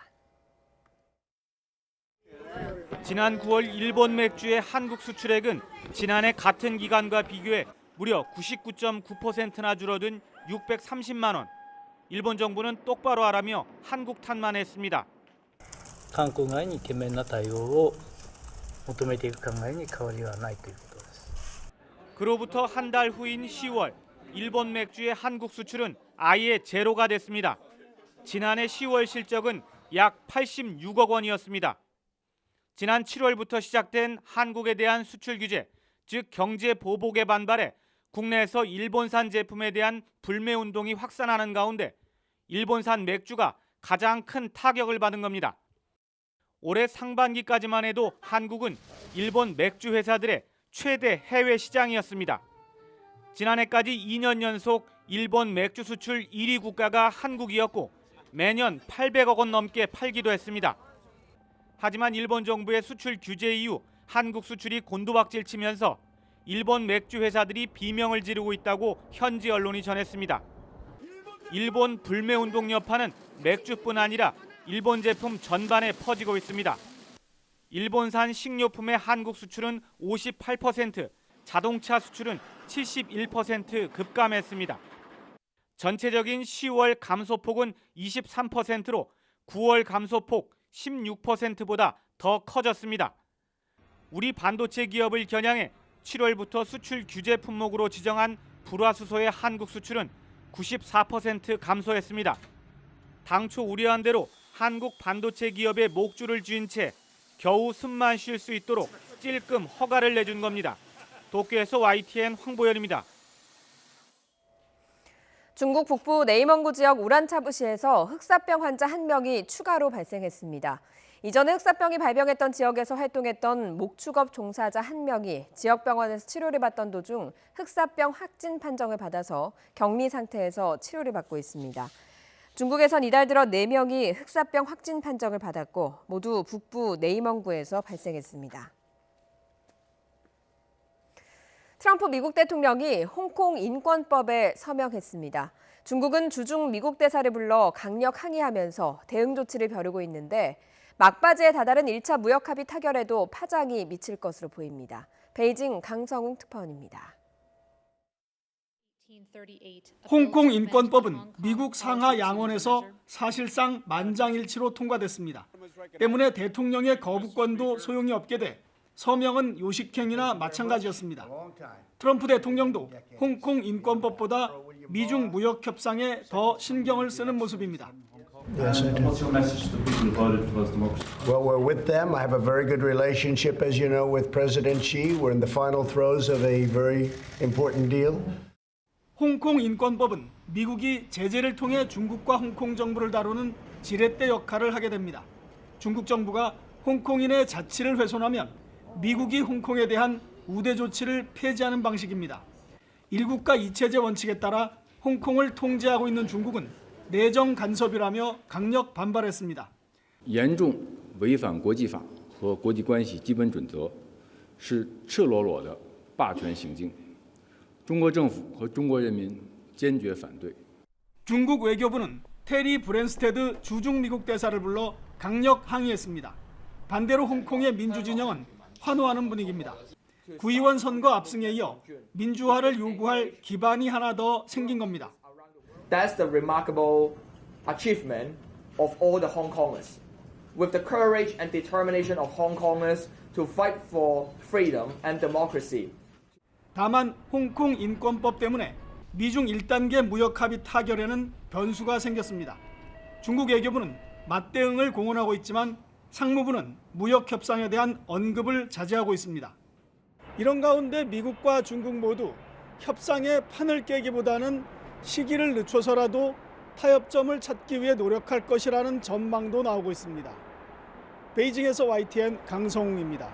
지난 9월 일본 맥주의 한국 수출액은 지난해 같은 기간과 비교해 무려 99.9%나 줄어든 630만 원. 일본 정부는 똑바로 하라며 한국 탓만 했습니다. 観光外に懸命な対応を求めていく考えに変わりはないということです。 그로부터 한 달 후인 10월, 일본 맥주의 한국 수출은 아예 제로가 됐습니다. 지난해 10월 실적은 약 86억 원이었습니다. 지난 7월부터 시작된 한국에 대한 수출 규제, 즉 경제 보복에 반발해 국내에서 일본산 제품에 대한 불매 운동이 확산하는 가운데 일본산 맥주가 가장 큰 타격을 받은 겁니다. 올해 상반기까지만 해도 한국은 일본 맥주 회사들의 최대 해외 시장이었습니다. 지난해까지 2년 연속 일본 맥주 수출 1위 국가가 한국이었고 매년 800억 원 넘게 팔기도 했습니다. 하지만 일본 정부의 수출 규제 이후 한국 수출이 곤두박질 치면서 일본 맥주 회사들이 비명을 지르고 있다고 현지 언론이 전했습니다. 일본 불매운동 여파는 맥주뿐 아니라 일본 제품 전반에 퍼지고 있습니다. 일본산 식료품의 한국 수출은 58%, 자동차 수출은 71% 급감했습니다. 전체적인 10월 감소폭은 23%로 9월 감소폭 16%보다 더 커졌습니다. 우리 반도체 기업을 겨냥해 7월부터 수출 규제 품목으로 지정한 불화수소의 한국 수출은 94% 감소했습니다. 당초 우려한 대로 한국 반도체 기업의 목줄을 쥐은 채 겨우 숨만 쉴 수 있도록 찔끔 허가를 내준 겁니다. 도쿄에서 YTN 황보현입니다. 중국 북부 네이멍구 지역 우란차부시에서 흑사병 환자 1명이 추가로 발생했습니다. 이전에 흑사병이 발병했던 지역에서 활동했던 목축업 종사자 1명이 지역병원에서 치료를 받던 도중 흑사병 확진 판정을 받아서 격리 상태에서 치료를 받고 있습니다. 중국에선 이달 들어 4명이 흑사병 확진 판정을 받았고 모두 북부 네이멍구에서 발생했습니다. 트럼프 미국 대통령이 홍콩 인권법에 서명했습니다. 중국은 주중 미국 대사를 불러 강력 항의하면서 대응 조치를 벼르고 있는데 막바지에 다다른 1차 무역 합의 타결에도 파장이 미칠 것으로 보입니다. 베이징 강성웅 특파원입니다. 홍콩 인권법은 미국 상하 양원에서 사실상 만장일치로 통과됐습니다. 때문에 대통령의 거부권도 소용이 없게 돼 서명은 요식행위나 마찬가지였습니다. 트럼프 대통령도 홍콩 인권법보다 미중 무역 협상에 더 신경을 쓰는 모습입니다. Yes, I do. What's your message to the people who voted for those democracies? Well, we're with them. I have a very good relationship, as you know, with President Xi. We're in the final throes of a very important deal. 홍콩 인권법은 미국이 제재를 통해 중국과 홍콩 정부를 다루는 지렛대 역할을 하게 됩니다. 중국 정부가 홍콩인의 자치를 훼손하면 미국이 홍콩에 대한 우대 조치를 폐지하는 방식입니다. 일국가 이체제 원칙에 따라 홍콩을 통제하고 있는 중국은 내정 간섭이라며 강력 반발했습니다. 严重违反国际法和国际关系基本准则，是赤裸裸的霸权行径。中国政府和中国人民坚决反对。 중국 외교부는 테리 브랜스테드 주중 미국 대사를 불러 강력 항의했습니다. 반대로 홍콩의 민주 진영은 환호하는 분위기입니다. 구의원 선거 압승에 이어 민주화를 요구할 기반이 하나 더 생긴 겁니다. That's the remarkable achievement of all the Hong Kongers. With the courage and determination of Hong Kongers to fight for freedom and democracy. 다만 홍콩 인권법 때문에 미중 1단계 무역 합의 타결에는 변수가 생겼습니다. 중국 외교부는 맞대응을 공언하고 있지만 상무부는 무역 협상에 대한 언급을 자제하고 있습니다. 이런 가운데 미국과 중국 모두 협상의 판을 깨기보다는 시기를 늦춰서라도 타협점을 찾기 위해 노력할 것이라는 전망도 나오고 있습니다. 베이징에서 YTN 강성웅입니다.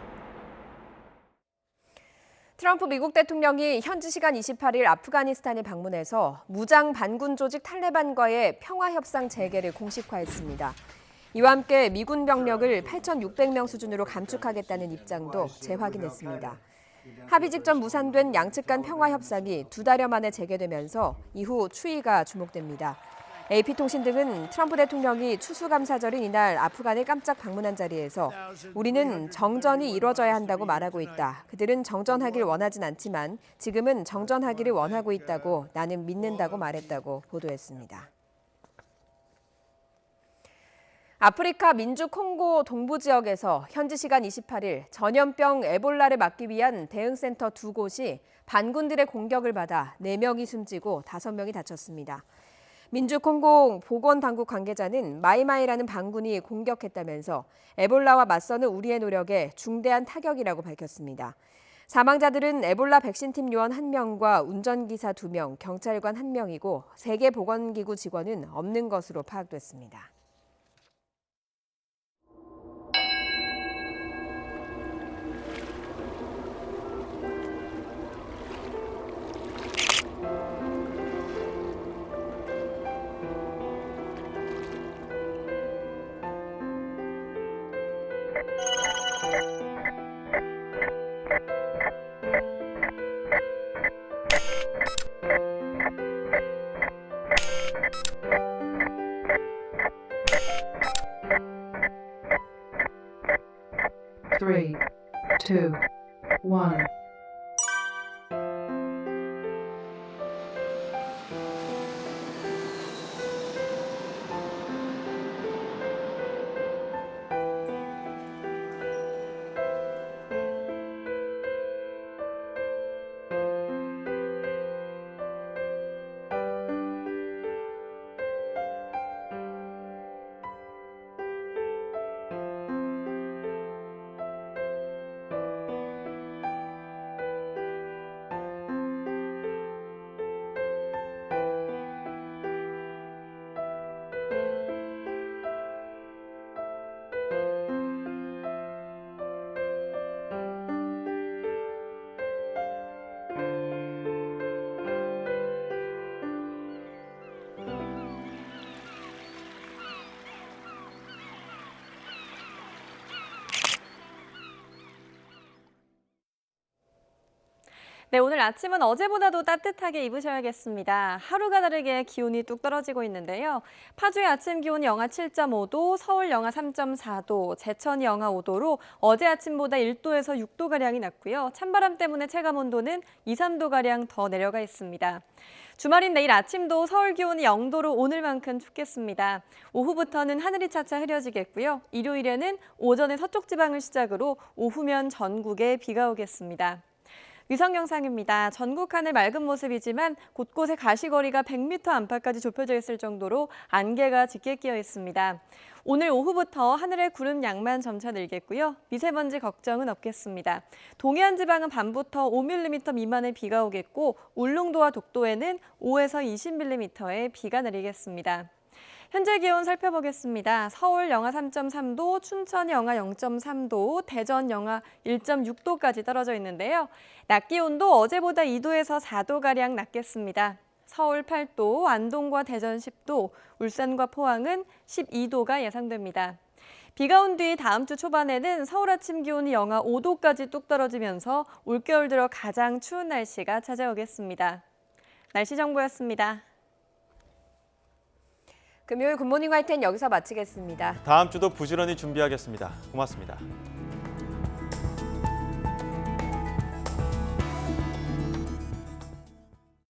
트럼프 미국 대통령이 현지 시간 28일 아프가니스탄을 방문해서 무장 반군 조직 탈레반과의 평화 협상 재개를 공식화했습니다. 이와 함께 미군 병력을 8,600명 수준으로 감축하겠다는 입장도 재확인했습니다. 합의 직전 무산된 양측 간 평화 협상이 2달여 만에 재개되면서 이후 추이가 주목됩니다. AP통신 등은 트럼프 대통령이 추수감사절인 이날 아프간을 깜짝 방문한 자리에서 우리는 정전이 이뤄져야 한다고 말하고 있다. 그들은 정전하길 원하진 않지만 지금은 정전하기를 원하고 있다고 나는 믿는다고 말했다고 보도했습니다. 아프리카 민주 콩고 동부 지역에서 현지 시간 28일 전염병 에볼라를 막기 위한 대응센터 2곳이 반군들의 공격을 받아 4명이 숨지고 5명이 다쳤습니다. 민주 콩고 보건당국 관계자는 마이마이라는 반군이 공격했다면서 에볼라와 맞서는 우리의 노력에 중대한 타격이라고 밝혔습니다. 사망자들은 에볼라 백신팀 요원 1명과 운전기사 2명, 경찰관 1명이고 세계보건기구 직원은 없는 것으로 파악됐습니다. Three, two, one. 네, 오늘 아침은 어제보다도 따뜻하게 입으셔야겠습니다. 하루가 다르게 기온이 뚝 떨어지고 있는데요. 파주의 아침 기온이 영하 7.5도, 서울 영하 3.4도, 제천이 영하 5도로 어제 아침보다 1도에서 6도가량이 낮고요. 찬바람 때문에 체감온도는 2, 3도가량 더 내려가 있습니다. 주말인 내일 아침도 서울 기온이 0도로 오늘만큼 춥겠습니다. 오후부터는 하늘이 차차 흐려지겠고요. 일요일에는 오전에 서쪽 지방을 시작으로 오후면 전국에 비가 오겠습니다. 위성 영상입니다. 전국 하늘 맑은 모습이지만 곳곳에 가시거리가 100m 안팎까지 좁혀져 있을 정도로 안개가 짙게 끼어 있습니다. 오늘 오후부터 하늘의 구름 양만 점차 늘겠고요. 미세먼지 걱정은 없겠습니다. 동해안 지방은 밤부터 5mm 미만의 비가 오겠고 울릉도와 독도에는 5에서 20mm의 비가 내리겠습니다. 현재 기온 살펴보겠습니다. 서울 영하 3.3도, 춘천 영하 0.3도, 대전 영하 1.6도까지 떨어져 있는데요. 낮 기온도 어제보다 2도에서 4도가량 낮겠습니다. 서울 8도, 안동과 대전 10도, 울산과 포항은 12도가 예상됩니다. 비가 온 뒤 다음 주 초반에는 서울 아침 기온이 영하 5도까지 뚝 떨어지면서 올겨울 들어 가장 추운 날씨가 찾아오겠습니다. 날씨 정보였습니다. 금요일 굿모닝 화이트는 여기서 마치겠습니다. 다음 주도 부지런히 준비하겠습니다. 고맙습니다.